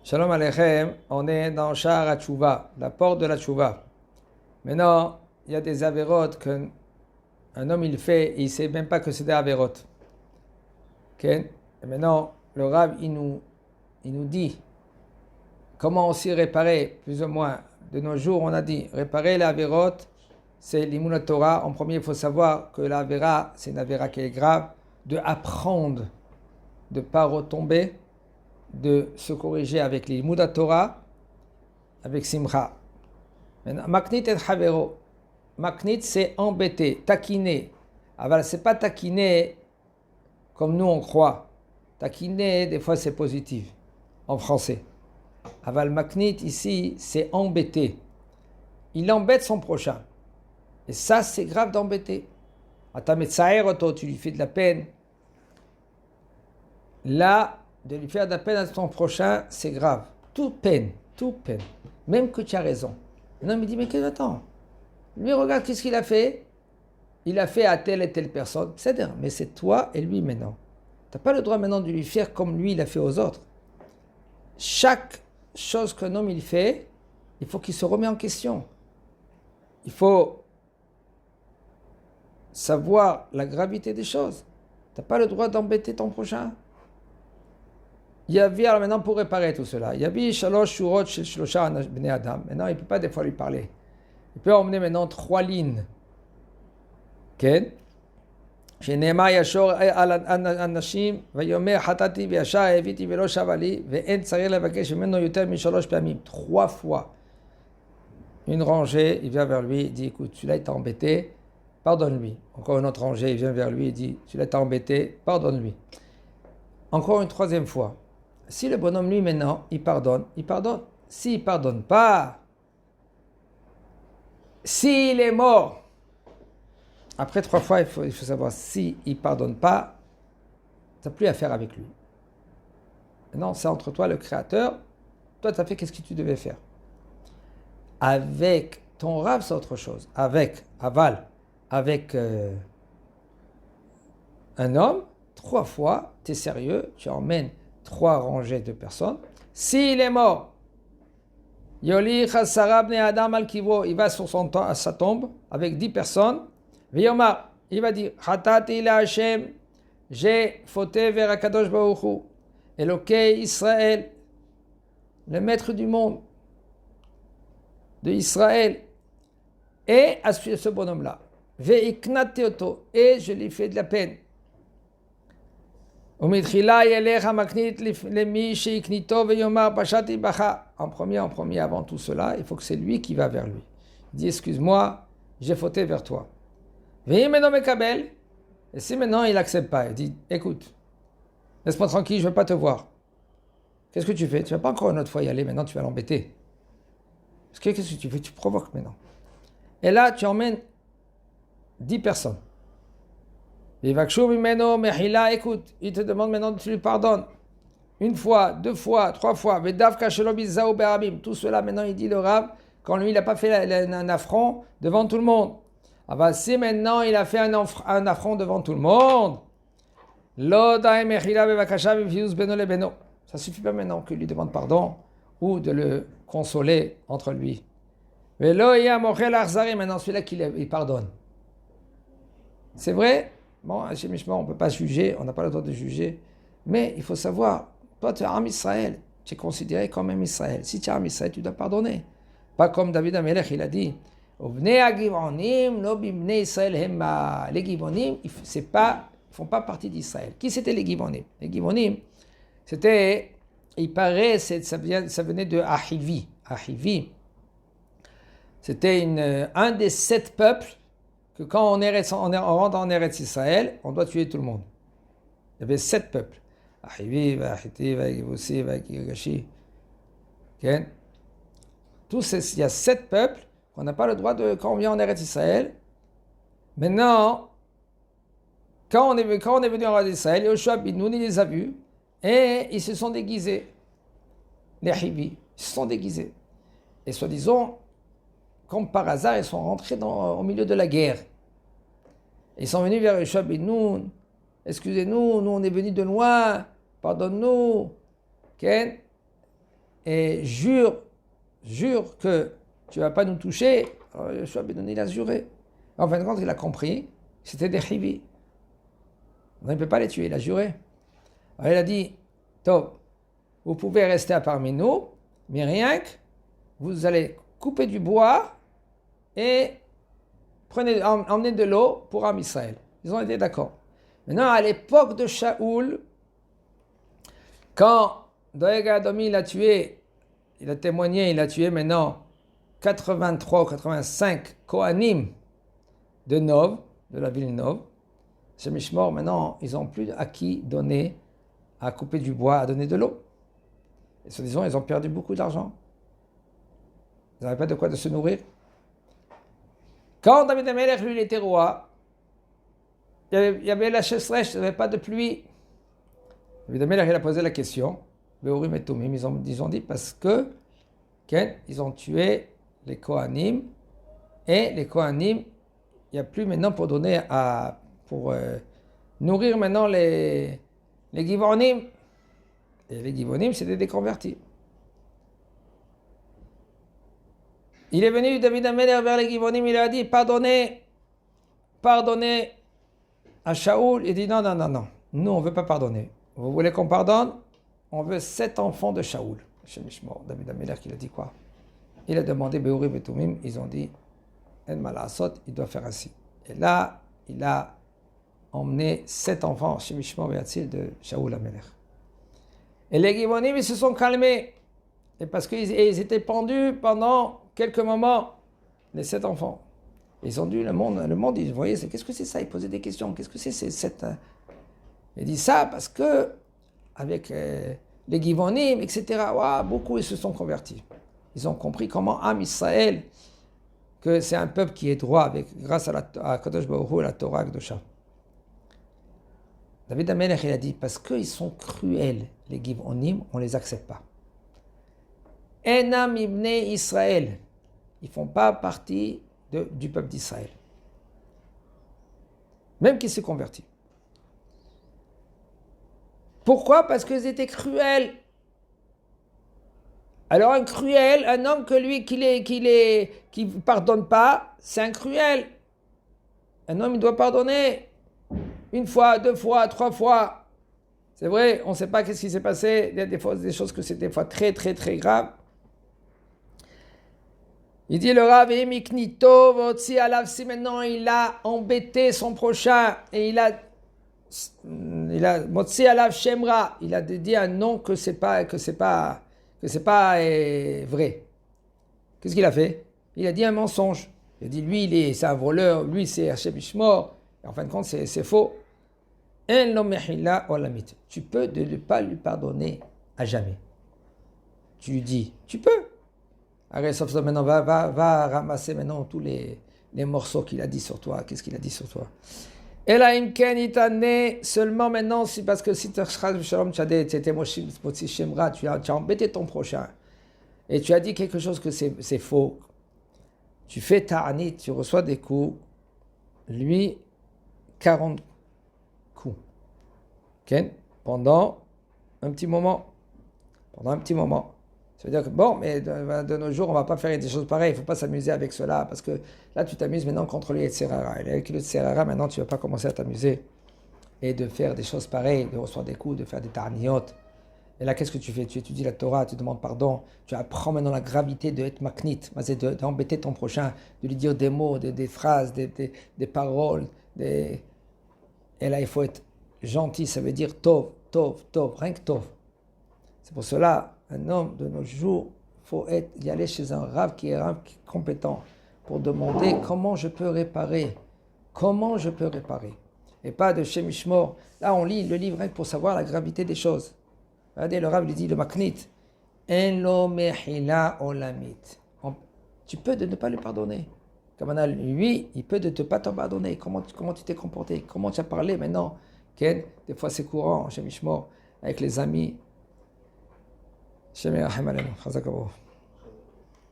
Shalom Aleichem, on est dans Sha'ar HaTshuva, la porte de la Tshuva. Maintenant, il y a des avérotes qu'un homme il fait et il ne sait même pas que c'est des avérotes. Okay? Et maintenant, le Rav il nous dit comment aussi réparer, plus ou moins. De nos jours, on a dit réparer les avérotes, c'est l'Imoun Torah. En premier, il faut savoir que l'avéra, c'est une avéra qui est grave, de apprendre, de ne pas retomber, de se corriger avec les Limud Torah, avec Simcha. Maintenant, Maknit et Havero. Maknit, c'est embêter, taquiner. Alors, c'est pas taquiner comme nous on croit. Taquiner, des fois, c'est positif, en français. Aval Maknit, ici, c'est embêter. Il embête son prochain. Et ça, c'est grave d'embêter. Tu lui fais de la peine. Là, de lui faire de la peine à ton prochain, c'est grave. Toute peine. Même que tu as raison. Un homme me dit, mais qu'est-ce que attends? Lui, regarde, qu'est-ce qu'il a fait? Il a fait à telle et telle personne. C'est-à-dire, mais c'est toi et lui maintenant. Tu n'as pas le droit maintenant de lui faire comme lui, il a fait aux autres. Chaque chose qu'un homme il fait, il faut qu'il se remette en question. Il faut savoir la gravité des choses. Tu n'as pas le droit d'embêter ton prochain. Il y avait, alors maintenant pour réparer tout cela, il y avait shalosh shurot shel shlosha bnei adam. Maintenant, il ne peut pas des fois lui parler. Il peut emmener maintenant 3 lignes. כן? שנאמר ישור על אנשים ויאמר חטאתי וישר הביתי ולא שבה לי ואין צריך לבקש ממנו יותר מ3 פעמים. 3 fois. Une rangée, il vient vers lui, il dit écoute, celui-là il t'a embêté, pardonne-lui. Encore une autre rangée, il vient vers lui, il dit celui-là t'a embêté, pardonne-lui. Encore une 3e fois. Si le bonhomme lui maintenant, il pardonne. S'il ne pardonne pas, s'il est mort, après 3 fois, il faut savoir, s'il ne pardonne pas, tu n'as plus affaire avec lui. Non, c'est entre toi, le Créateur. Toi, tu as fait qu'est-ce que tu devais faire. Avec ton Rav, c'est autre chose. Avec un homme, 3 fois, tu es sérieux, tu emmènes 3 rangées de personnes. S'il est mort, Yoli Chassara Bnei Adam al Kivo, il va sur sa tombe avec 10 personnes. V'yomar, il va dire, Chatati la Hashem, j'ai fauté vers Akadosh Baruch Hu, Elokei Israël, le maître du monde, de Israël, et à ce bonhomme-là. Ve'iknati oto, et je lui fais de la peine. En premier, avant tout cela, il faut que c'est lui qui va vers lui. Il dit, excuse-moi, j'ai fauté vers toi. Et si maintenant il n'accepte pas, il dit, écoute, laisse-moi tranquille, je ne veux pas te voir. Qu'est-ce que tu fais? Tu ne vas pas encore une autre fois y aller, maintenant tu vas l'embêter. Parce que qu'est-ce que tu fais? Tu provoques maintenant. Et là, tu emmènes 10 personnes. Écoute, il te demande maintenant que tu lui pardonnes. 1 fois, 2 fois, 3 fois. Tout cela, maintenant, il dit le Rav, quand lui, il n'a pas fait un affront devant tout le monde. Ah bah, si maintenant, il a fait un affront devant tout le monde, ça suffit pas maintenant qu'il lui demande pardon ou de le consoler entre lui. Maintenant, celui-là qu'il pardonne. C'est vrai? Bon, on ne peut pas juger, on n'a pas le droit de juger. Mais il faut savoir, toi tu es un Israël, tu es considéré comme un Israël. Si tu es un Israël, tu dois pardonner. Pas comme David Amelech, il a dit, les Givonim, ils ne font pas partie d'Israël. Qui c'était les Givonim? Les Givonim, c'était, il paraît, ça venait de Ahivi. Ahivi, c'était un des 7 peuples que quand on rentre en Eretz Israël, on doit tuer tout le monde. Il y avait 7 peuples. Ahivi, Ahiti, Givusi, Girgashi. Il y a 7 peuples qu'on n'a pas le droit de, quand on vient en Eretz Israël. Maintenant, quand on est venu en Eretz Israël, Yoshua bin Nun, il les a vus et ils se sont déguisés. Les Ahivi, ils se sont déguisés. Et soi-disant, comme par hasard, ils sont rentrés au milieu de la guerre. Ils sont venus vers Yoshua bin Nun. Excusez-nous, nous on est venus de loin, pardonne-nous. Okay? et jure que tu ne vas pas nous toucher. Alors Yoshua ben Nun, il a juré. En fin de compte, il a compris, c'était des chivis. On ne peut pas les tuer, il a juré. Alors il a dit, Tov, vous pouvez rester parmi nous, mais rien que vous allez couper du bois et emmener de l'eau pour Am Israël. Ils ont été d'accord. Maintenant, à l'époque de Shaoul, quand Doeg Adomi l'a tué, il a témoigné, il a tué maintenant 83 ou 85 Kohanim de Nov, de la ville de Nov. Chez Mishmor, maintenant, ils n'ont plus à qui donner, à couper du bois, à donner de l'eau. Et soi-disant, ils ont perdu beaucoup d'argent. Ils n'avaient pas de quoi de se nourrir. Quand David Amelech, lui, il était roi, il y avait la sécheresse, il n'y avait pas de pluie. David Amelech, il a posé la question. Be'urim et Tumim, ils ont dit parce que ils ont tué les Kohanim, et les Kohanim, il n'y a plus maintenant pour donner pour nourrir maintenant les Givonim. Et les Givonim, c'était des convertis. Il est venu, David Amelech, vers les Givonim, il a dit, pardonnez à Shaoul. Il dit, non, nous on ne veut pas pardonner. Vous voulez qu'on pardonne? On veut 7 enfants de Shaoul. Chez Mishmor, David Amelech, il a dit quoi? Il a demandé Be'urim et Tumim, ils ont dit, En Malasot, il doit faire ainsi. Et là, il a emmené 7 enfants chez Mishmor et Atzil de Shaoul Amelech. Et les Givonim, ils se sont calmés. Et parce qu'ils étaient pendus pendant quelques moments, les 7 enfants. Ils ont dû, le monde, ils voyaient, qu'est-ce que c'est ça? Ils posaient des questions, qu'est-ce que c'est ces 7? Il dit ça parce que, avec les Givonim, etc., beaucoup ils se sont convertis. Ils ont compris comment Am Israël, que c'est un peuple qui est droit grâce à Kadosh Baruch Hu et la Torah Kedosha. David Amelech, il a dit, parce qu'ils sont cruels, les Givonim, on ne les accepte pas. Enam ibne Israël, ils ne font pas partie du peuple d'Israël. Même qu'ils se convertissent. Pourquoi? Parce qu'ils étaient cruels. Alors un cruel, un homme qui ne pardonne pas, c'est un cruel. Un homme, il doit pardonner 1 fois, 2 fois, 3 fois. C'est vrai, on ne sait pas qu'est-ce qui s'est passé. Il y a des choses que c'est des fois très, très, très graves. Il dit le Rav Miknito, Votsi Alav, si maintenant il a embêté son prochain et il a Motsi Alav Shemra, il a dit un nom que c'est pas vrai. Qu'est-ce qu'il a fait? Il a dit un mensonge. Il a dit lui c'est un voleur, lui c'est Hashem Mishmor. En fin de compte c'est faux. En lo mechila olamit. Tu peux ne pas lui pardonner à jamais. Tu lui dis, tu peux. Allez, sauf ça, maintenant, va ramasser maintenant tous les morceaux qu'il a dit sur toi. Qu'est-ce qu'il a dit sur toi? Et là, Imken, il t'a né seulement maintenant, parce que si tu as embêté ton prochain, et tu as dit quelque chose que c'est faux, tu fais ta'anit, tu reçois des coups, lui, 40 coups. Okay? Pendant un petit moment. Ça veut dire que, bon, mais de nos jours, on ne va pas faire des choses pareilles. Il ne faut pas s'amuser avec cela. Parce que là, tu t'amuses maintenant contre le Yetzirara. Et avec le Yetzirara, maintenant, tu ne vas pas commencer à t'amuser. Et de faire des choses pareilles, de recevoir des coups, de faire des tarniot. Et là, qu'est-ce que tu fais? Tu étudies la Torah, tu demandes pardon. Tu apprends maintenant la gravité de être maknit, d'embêter ton prochain, de lui dire des mots, des phrases, des paroles. Et là, il faut être gentil. Ça veut dire tov, rien que tov. C'est pour cela, un homme de nos jours, il faut y aller chez un rav qui est compétent pour demander comment je peux réparer. Et pas de chez Mishmor. Là, on lit le livre pour savoir la gravité des choses. Regardez, le rav lui dit, le maknit, en lo mechila olamit. Tu peux ne pas lui pardonner. Comme on a lui, il peut ne pas te pardonner. Comment tu t'es comporté? Comment tu as parlé maintenant? Des fois, c'est courant chez Mishmor avec les amis. Shemir Rahim Alenu, Chazak Abahu.